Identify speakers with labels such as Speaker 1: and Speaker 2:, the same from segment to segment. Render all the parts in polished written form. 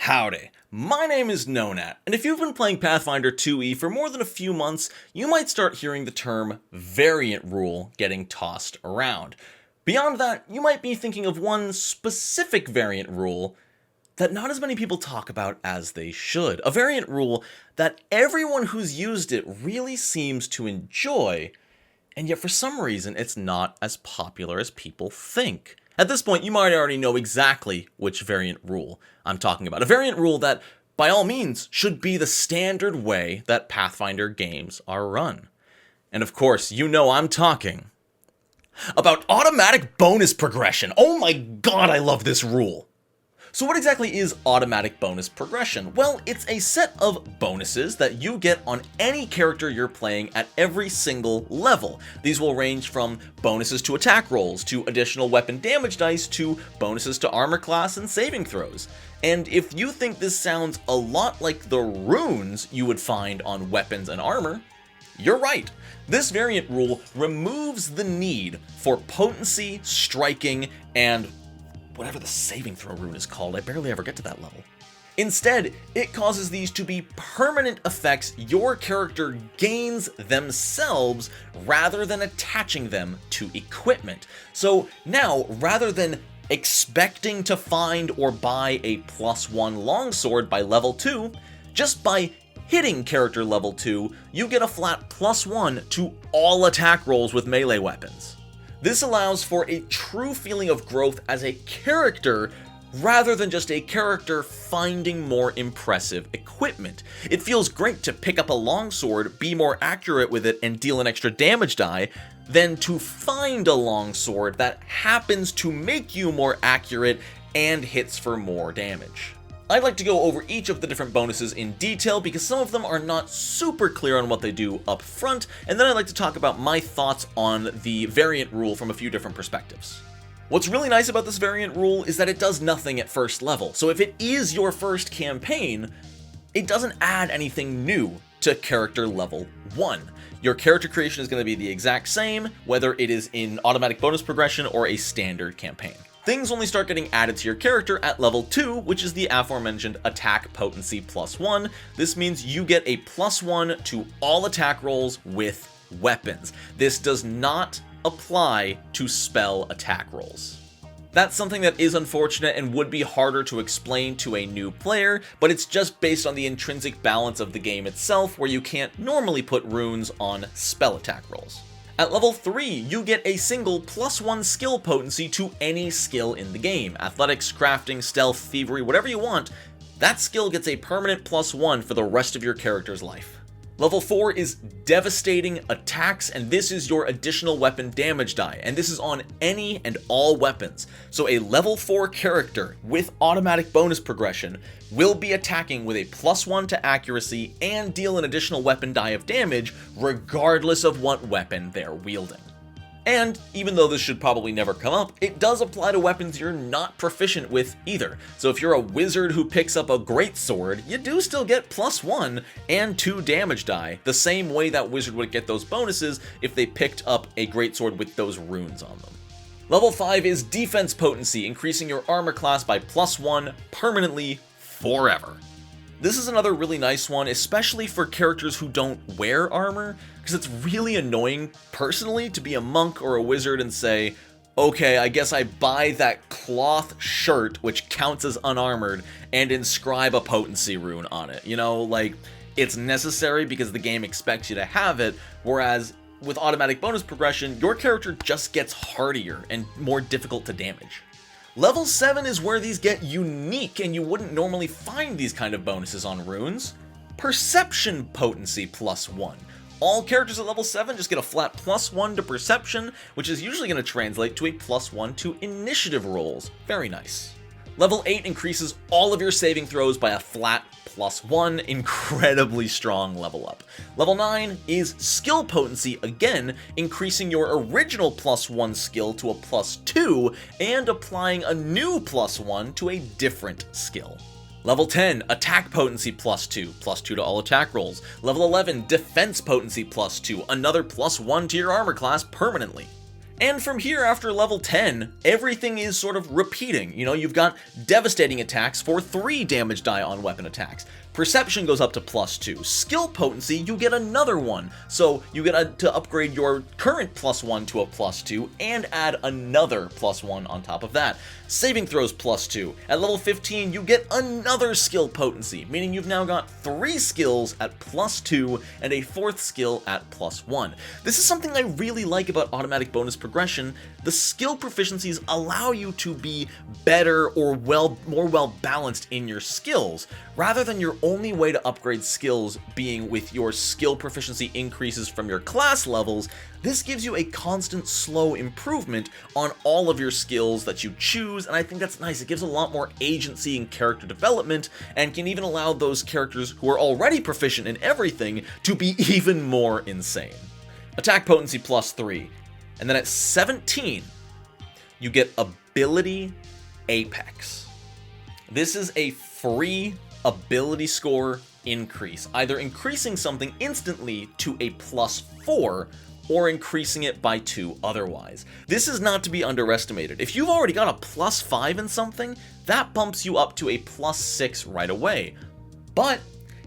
Speaker 1: Howdy, my name is Nonat, and if you've been playing Pathfinder 2e for more than a few months, you might start hearing the term variant rule getting tossed around. Beyond that, you might be thinking of one specific variant rule that not as many people talk about as they should. A variant rule that everyone who's used it really seems to enjoy, and yet for some reason it's not as popular as people think. At this point, you might already know exactly which variant rule I'm talking about. A variant rule that, by all means, should be the standard way that Pathfinder games are run. And of course, you know I'm talking about automatic bonus progression. Oh my god, I love this rule! So what exactly is automatic bonus progression? Well, it's a set of bonuses that you get on any character you're playing at every single level. These will range from bonuses to attack rolls, to additional weapon damage dice, to bonuses to armor class and saving throws. And if you think this sounds a lot like the runes you would find on weapons and armor, you're right. This variant rule removes the need for potency, striking, and whatever the saving throw rune is called. I barely ever get to that level. Instead, it causes these to be permanent effects your character gains themselves rather than attaching them to equipment. So now, rather than expecting to find or buy a +1 longsword by level 2, just by hitting character level 2, you get a flat +1 to all attack rolls with melee weapons. This allows for a true feeling of growth as a character, rather than just a character finding more impressive equipment. It feels great to pick up a longsword, be more accurate with it, and deal an extra damage die, than to find a longsword that happens to make you more accurate and hits for more damage. I'd like to go over each of the different bonuses in detail because some of them are not super clear on what they do up front, and then I'd like to talk about my thoughts on the variant rule from a few different perspectives. What's really nice about this variant rule is that it does nothing at first level, so if it is your first campaign, it doesn't add anything new to character level 1. Your character creation is going to be the exact same, whether it is in automatic bonus progression or a standard campaign. Things only start getting added to your character at level 2, which is the aforementioned attack potency +1. This means you get a +1 to all attack rolls with weapons. This does not apply to spell attack rolls. That's something that is unfortunate and would be harder to explain to a new player, but it's just based on the intrinsic balance of the game itself, where you can't normally put runes on spell attack rolls. At level 3, you get a single +1 skill potency to any skill in the game. Athletics, crafting, stealth, thievery, whatever you want, that skill gets a permanent +1 for the rest of your character's life. Level 4 is devastating attacks, and this is your additional weapon damage die, and this is on any and all weapons. So a level 4 character with automatic bonus progression will be attacking with a +1 to accuracy and deal an additional weapon die of damage regardless of what weapon they're wielding. And even though this should probably never come up, it does apply to weapons you're not proficient with either. So if you're a wizard who picks up a greatsword, you do still get +1 and 2 damage die, the same way that wizard would get those bonuses if they picked up a greatsword with those runes on them. Level 5 is defense potency, increasing your armor class by +1 permanently forever. This is another really nice one, especially for characters who don't wear armor, because it's really annoying, personally, to be a monk or a wizard and say, okay, I guess I buy that cloth shirt, which counts as unarmored, and inscribe a potency rune on it. You know, like, it's necessary because the game expects you to have it, whereas with automatic bonus progression, your character just gets hardier and more difficult to damage. Level 7 is where these get unique, and you wouldn't normally find these kind of bonuses on runes. Perception potency +1. All characters at level 7 just get a flat +1 to perception, which is usually going to translate to a +1 to initiative rolls. Very nice. Level 8 increases all of your saving throws by a flat +1, incredibly strong level up. Level 9 is skill potency, again, increasing your original +1 skill to a +2, and applying a new +1 to a different skill. Level 10, attack potency +2 to all attack rolls. Level 11, defense potency +2, another +1 to your armor class permanently. And from here, after level 10, everything is sort of repeating. You know, you've got devastating attacks for 3 damage die on weapon attacks. Perception goes up to +2. Skill potency, you get another one. So you get to upgrade your current +1 to a +2 and add another +1 on top of that. Saving throws +2. At level 15, you get another skill potency, meaning you've now got 3 skills at +2 and a 4th skill at +1. This is something I really like about automatic bonus progression. The skill proficiencies allow you to be better or more well balanced in your skills, rather than your only way to upgrade skills being with your skill proficiency increases from your class levels. This gives you a constant slow improvement on all of your skills that you choose, and I think that's nice. It gives a lot more agency and character development, and can even allow those characters who are already proficient in everything to be even more insane. Attack potency +3, and then at 17, you get ability apex. This is a free ability score increase, either increasing something instantly to a +4 or increasing it by 2 otherwise. This is not to be underestimated. If you've already got a +5 in something, that bumps you up to a +6 right away. But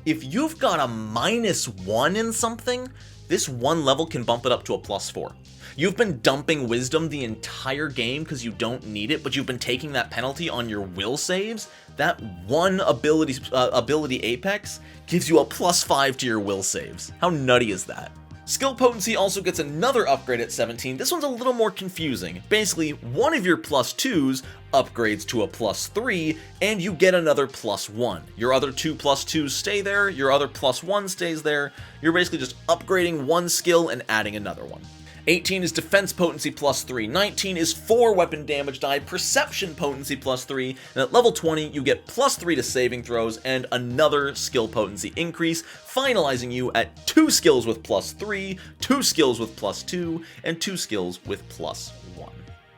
Speaker 1: if you've got a -1 in something, this one level can bump it up to a +4. You've been dumping wisdom the entire game because you don't need it, but you've been taking that penalty on your will saves. That one ability apex gives you a +5 to your will saves. How nutty is that? Skill potency also gets another upgrade at 17. This one's a little more confusing. Basically, one of your +2s upgrades to a +3, and you get another +1. Your other 2 +2s stay there, your other +1 stays there. You're basically just upgrading one skill and adding another one. 18 is defense potency +3, 19 is 4 weapon damage die, perception potency +3, and at level 20 you get +3 to saving throws and another skill potency increase, finalizing you at 2 skills with +3, 2 skills with +2, and 2 skills with +1.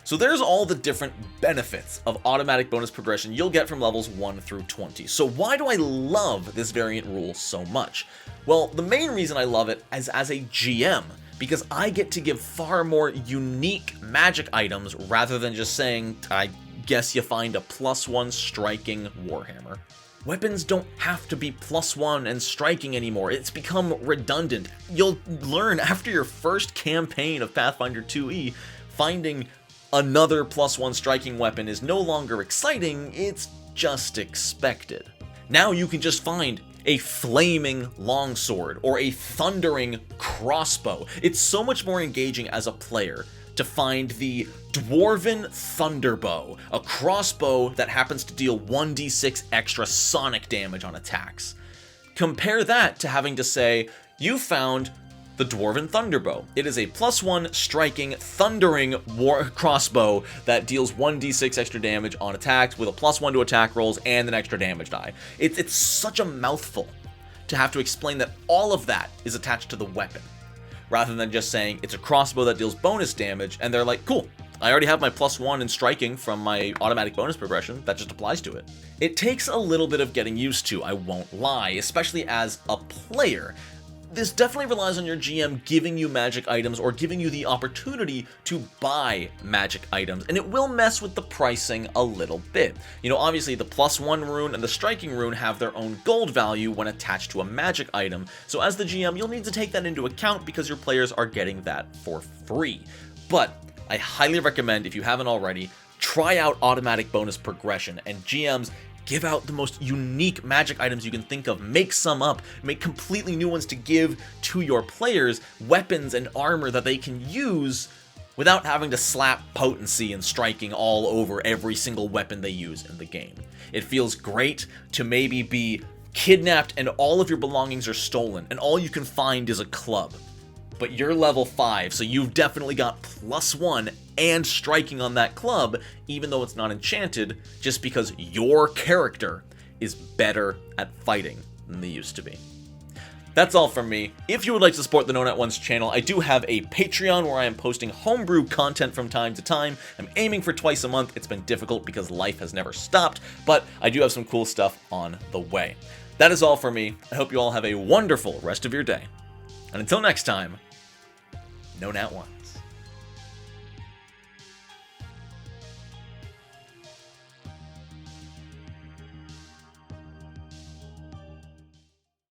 Speaker 1: So there's all the different benefits of automatic bonus progression you'll get from levels 1 through 20. So why do I love this variant rule so much? Well, the main reason I love it is as a GM, because I get to give far more unique magic items rather than just saying, I guess you find a +1 striking warhammer. Weapons don't have to be +1 and striking anymore. It's become redundant. You'll learn after your first campaign of Pathfinder 2e, finding another +1 striking weapon is no longer exciting, it's just expected. Now you can just find a flaming longsword or a thundering crossbow. It's so much more engaging as a player to find the Dwarven Thunderbow, a crossbow that happens to deal 1d6 extra sonic damage on attacks. Compare that to having to say, you found the Dwarven Thunderbow. It is a +1 striking, thundering crossbow that deals 1d6 extra damage on attacks with a +1 to attack rolls and an extra damage die. It's such a mouthful to have to explain that all of that is attached to the weapon, rather than just saying it's a crossbow that deals bonus damage, and they're like, cool, I already have my +1 in striking from my automatic bonus progression, that just applies to it. It takes a little bit of getting used to, I won't lie, especially as a player. This definitely relies on your GM giving you magic items or giving you the opportunity to buy magic items, and it will mess with the pricing a little bit. You know, obviously the +1 rune and the striking rune have their own gold value when attached to a magic item, so as the GM you'll need to take that into account because your players are getting that for free. But I highly recommend, if you haven't already, try out automatic bonus progression, and GMs, give out the most unique magic items you can think of, make some up, make completely new ones to give to your players, weapons and armor that they can use without having to slap potency and striking all over every single weapon they use in the game. It feels great to maybe be kidnapped and all of your belongings are stolen and all you can find is a club. But you're level 5, so you've definitely got +1 and striking on that club, even though it's not enchanted, just because your character is better at fighting than they used to be. That's all from me. If you would like to support the Nonat One's channel, I do have a Patreon where I am posting homebrew content from time to time. I'm aiming for twice a month. It's been difficult because life has never stopped, but I do have some cool stuff on the way. That is all for me. I hope you all have a wonderful rest of your day. And until next time, Nonat One.